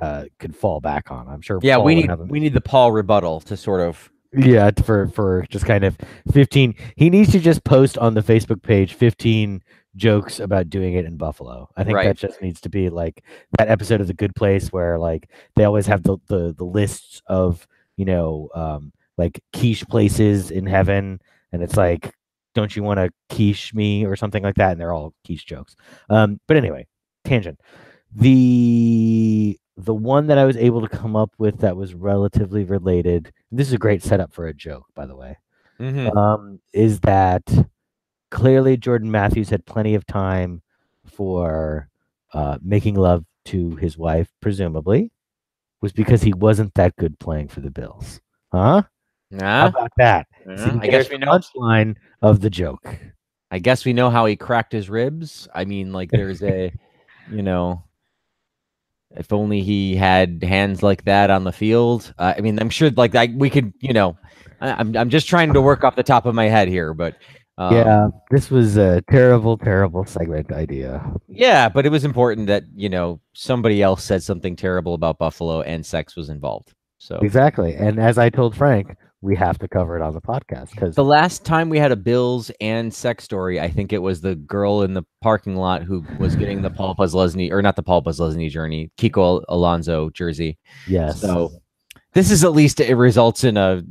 fall back on. I'm sure Yeah, Paul would have. we need the Paul rebuttal to sort of Yeah, for just kind of 15. He needs to just post on the Facebook page 15 jokes about doing it in Buffalo. I think right. that just needs to be like that episode of The Good Place where like they always have the lists of, like quiche places in heaven, and it's like, don't you want to quiche me or something like that? And they're all quiche jokes. But anyway, tangent. The one that I was able to come up with that was relatively related. This is a great setup for a joke, by the way. Mm-hmm. Is that clearly Jordan Matthews had plenty of time for making love to his wife, presumably, was because he wasn't that good playing for the Bills. Huh? How Yeah. about that? See, Yeah. I there's guess the we know. punchline of the joke. I guess we know how he cracked his ribs. I mean, like there's a, you know, if only he had hands like that on the field. I mean, I'm sure like we could, I'm just trying to work off the top of my head here, but Yeah, this was a terrible, terrible segment idea. yeah, but it was important that, somebody else said something terrible about Buffalo and sex was involved. So Exactly. And as I told Frank, we have to cover it on the podcast because the last time we had a Bills and sex story, I think it was the girl in the parking lot who was getting the Paul Posluszny, or not the Paul Posluszny journey, Kiko Alonso jersey. yes. So this is at least it results in a,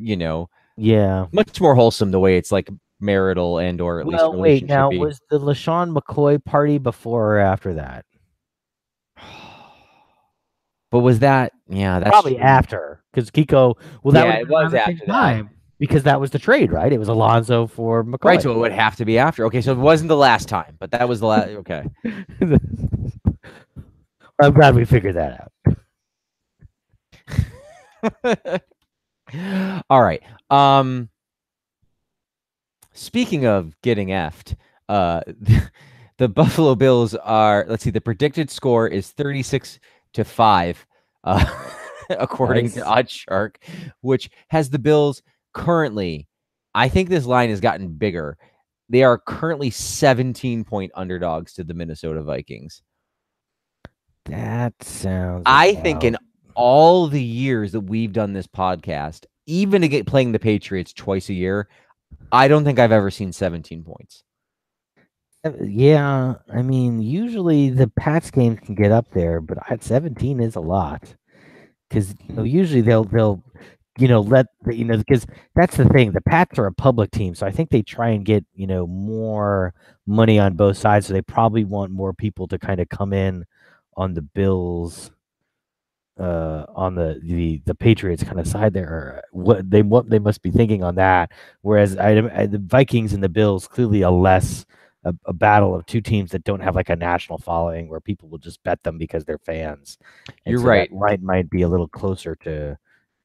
Yeah. much more wholesome the way it's like marital and or at least Well, wait, now relationshipy. was the LaShawn McCoy party before or after that? But was that? Yeah, that's Probably true. after, because Kiko. Well, that would Yeah, have it been around was the same after that. time because that was the trade, right? It was Alonzo for Right, McCoy. so it would have to be after. Okay, so it wasn't the last time, but that was the last. Okay. I'm glad we figured that All right. Speaking of getting effed, the Buffalo Bills are. Let's see. The predicted score is 36-5, out. according to Nice. OddsShark, which has the Bills currently. I think this line has gotten bigger. They are currently 17-point underdogs to the Minnesota Vikings. That sounds I think in about. all the years that we've done this podcast, even to get playing the Patriots twice a year, I don't think I've ever seen 17 points. Yeah, I mean, usually the Pats games can get up there, but at 17 is a lot because usually they'll let because that's the thing. The Pats are a public team, so I think they try and get more money on both sides. So they probably want more people to kind of come in on the Bills, on the Patriots kind of side there. Or what they must be thinking on that. Whereas the Vikings and the Bills clearly a battle of two teams that don't have like a national following where people will just bet them because they're fans, and You're so that right. might be a little closer to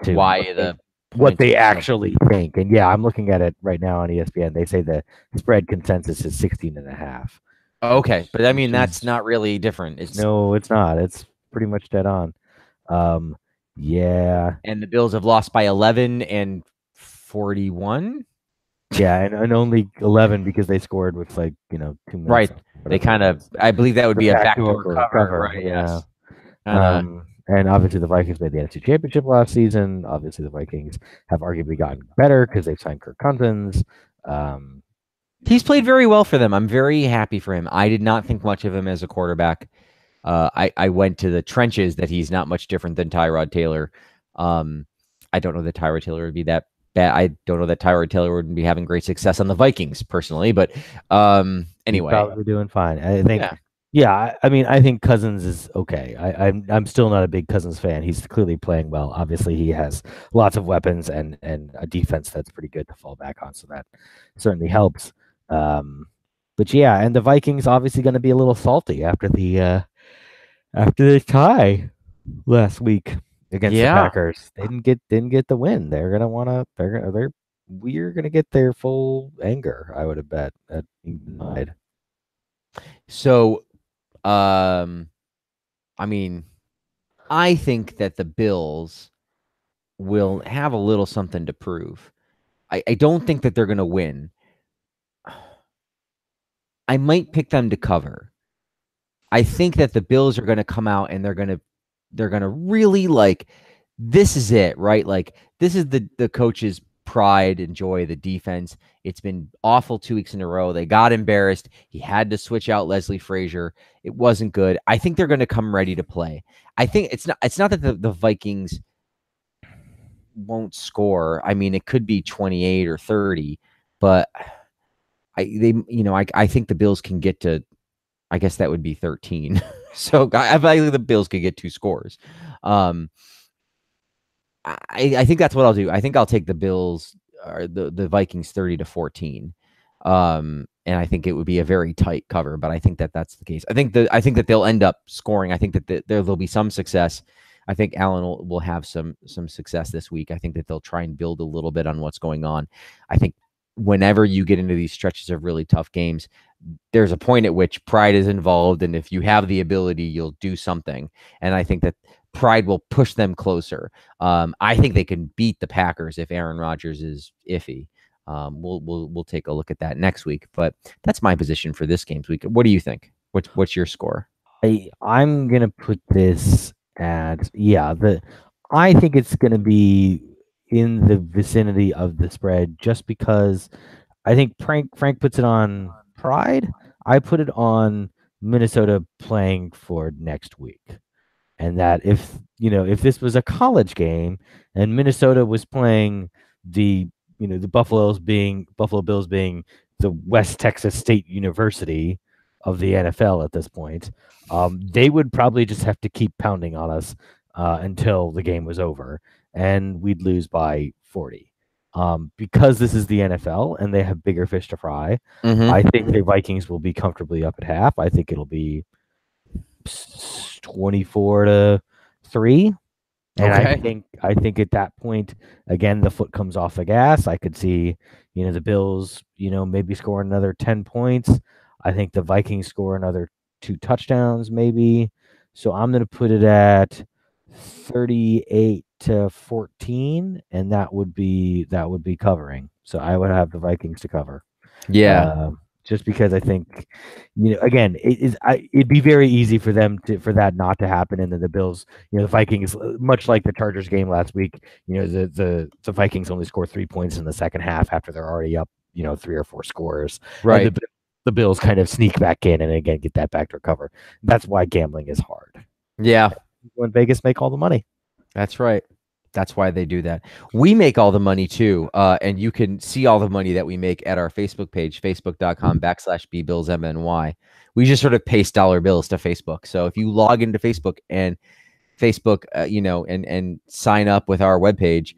Why the what points they are so. actually think. And yeah, I'm looking at it right now on ESPN. They say the spread consensus is 16 and a half, Okay, but I mean which that's is not really different. It's no, it's not. It's pretty much dead on. Um, yeah, and the Bills have lost by 11 and 41. yeah, and only 11 because they scored with like 2 minutes. Right. They Whatever it kind of. was. I believe that would The be a backdoor backdoor for cover. cover. Right. Yeah. Yes. Kind of. And obviously the Vikings made the NFC Championship last season. Obviously the Vikings have arguably gotten better because they've signed Kirk Cousins. Um, He's played very well for them. I'm very happy for him. I did not think much of him as a quarterback. I went to the trenches that he's not much different than Tyrod Taylor. Um, I don't know that Tyrod Taylor would be that bad. I don't know that Tyrod Taylor would be having great success on the Vikings personally, but He's anyway, probably doing fine. I think. yeah, Yeah, I mean, I think Cousins is okay. I'm still not a big Cousins fan. He's clearly playing well. Obviously, he has lots of weapons and a defense that's pretty good to fall back on, so that certainly helps. Um, but yeah, and the Vikings obviously going to be a little salty after the tie last week against the yeah. Packers. They didn't get the win. They're gonna wanna they're we're gonna get their full anger, I would have bet at United. So, um, I mean, I think that the Bills will have a little something to prove. I don't think that they're going to win. I might pick them to cover. I think that the Bills are going to come out and they're going to really like this is it, right? Like this is the coach's pride and joy of the defense. It's been awful 2 weeks in a row. They got embarrassed. He had to switch out Leslie Frazier. It wasn't good. I think they're going to come ready to play. I think it's not that the Vikings won't score. I mean, it could be 28 or 30, but I think the Bills can get to, I guess that would be 13. So I think the Bills could get 2 scores. Um, I think that's what I'll do. I think I'll take the Bills or the Vikings 30-14. And I think it would be a very tight cover, but I think that that's the case. I think that they'll end up scoring. I think that there'll be some success. I think Allen will have some success this week. I think that they'll try and build a little bit on what's going on. I think whenever you get into these stretches of really tough games, there's a point at which pride is involved, and if you have the ability, you'll do something. And I think that pride will push them closer. I think they can beat the Packers if Aaron Rodgers is iffy. We'll take a look at that next week. But that's my position for this game's week. What do you think? What's your score? I'm gonna put this at I think it's gonna be in the vicinity of the spread just because I think Frank puts it on pride. I put it on Minnesota playing for next week. And that if this was a college game and Minnesota was playing the the Buffalo Bills being the West Texas State University of the NFL at this point, they would probably just have to keep pounding on us until the game was over, and we'd lose by 40. Because this is the NFL and they have bigger fish to fry, I think the Vikings will be comfortably up at half. I think it'll be 24-3. And Okay. I think at that point, again, the foot comes off the gas. I could see, the Bills, maybe score another 10 points. I think the Vikings score another 2 touchdowns, maybe. So I'm going to put it at 38-14, and that would be covering. So I would have the Vikings to cover. Yeah. Just because I think, again, it'd be very easy for that not to happen, and then the Bills, the Vikings, much like the Chargers game last week, the Vikings only score 3 points in the second half after they're already up, 3 or 4 scores, and Right. the Bills kind of sneak back in and again get that back to recover. That's why gambling is hard. Yeah. When Vegas make all the money. That's right. That's why they do that. We make all the money too. And you can see all the money that we make at our Facebook page, facebook.com/BBillsMNY. We just sort of paste dollar bills to Facebook. So if you log into Facebook and Facebook, and sign up with our webpage,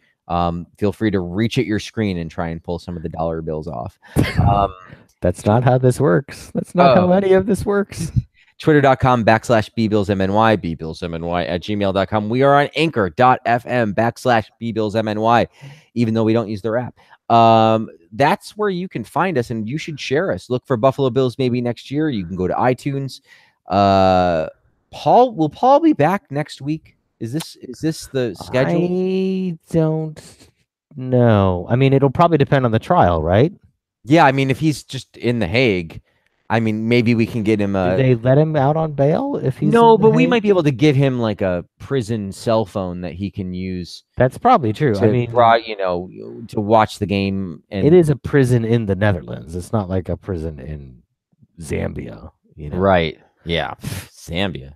feel free to reach at your screen and try and pull some of the dollar bills off. Um, That's not how this works. That's not how oh, any of this works. Twitter.com/BBillsMNY, BBillsMNY@gmail.com. We are on anchor.fm/BBillsMNY, even though we don't use their app. That's where you can find us, and you should share us. Look for Buffalo Bills maybe next year. You can go to iTunes. Will Paul be back next week? Is this the schedule? I don't know. I mean, it'll probably depend on the trial, right? Yeah, I mean, if he's just in The Hague, I mean, maybe we can get him Do a. they let him out on bail if he's No, in The but we might Hague? be able to give him like a prison cell phone that he can use That's probably true. I to mean, to watch the game. it And is a prison in the Netherlands. It's not like a prison in Zambia, you know. right, yeah, Zambia.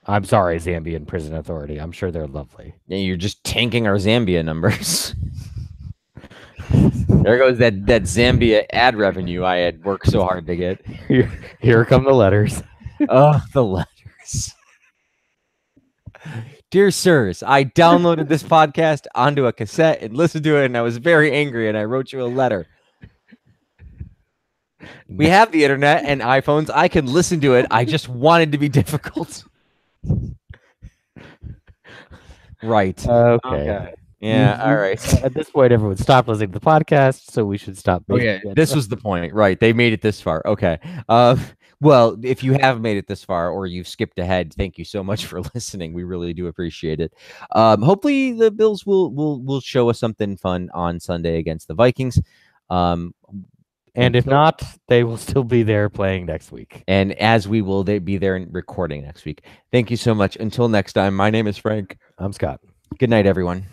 I'm sorry, Zambian Prison Authority. I'm sure they're lovely. Yeah, you're just tanking our Zambia numbers. There goes that Zambia ad revenue I had worked so hard to get. Here come the letters. Oh, the letters. Dear sirs, I downloaded this podcast onto a cassette and listened to it, and I was very angry, and I wrote you a letter. We have the internet and iPhones. I can listen to it. I just wanted to be difficult. Right. Okay. Yeah. All right. At this point, everyone stopped listening to the podcast, so we should stop. Oh yeah, this was the point, right? They made it this far. Okay. Well, if you have made it this far or you've skipped ahead, thank you so much for listening. We really do appreciate it. Hopefully, the Bills will show us something fun on Sunday against the Vikings. And if not, they will still be there playing next week. And as we will, they be there and recording next week. Thank you so much. Until next time, my name is Frank. I'm Scott. Good night, everyone.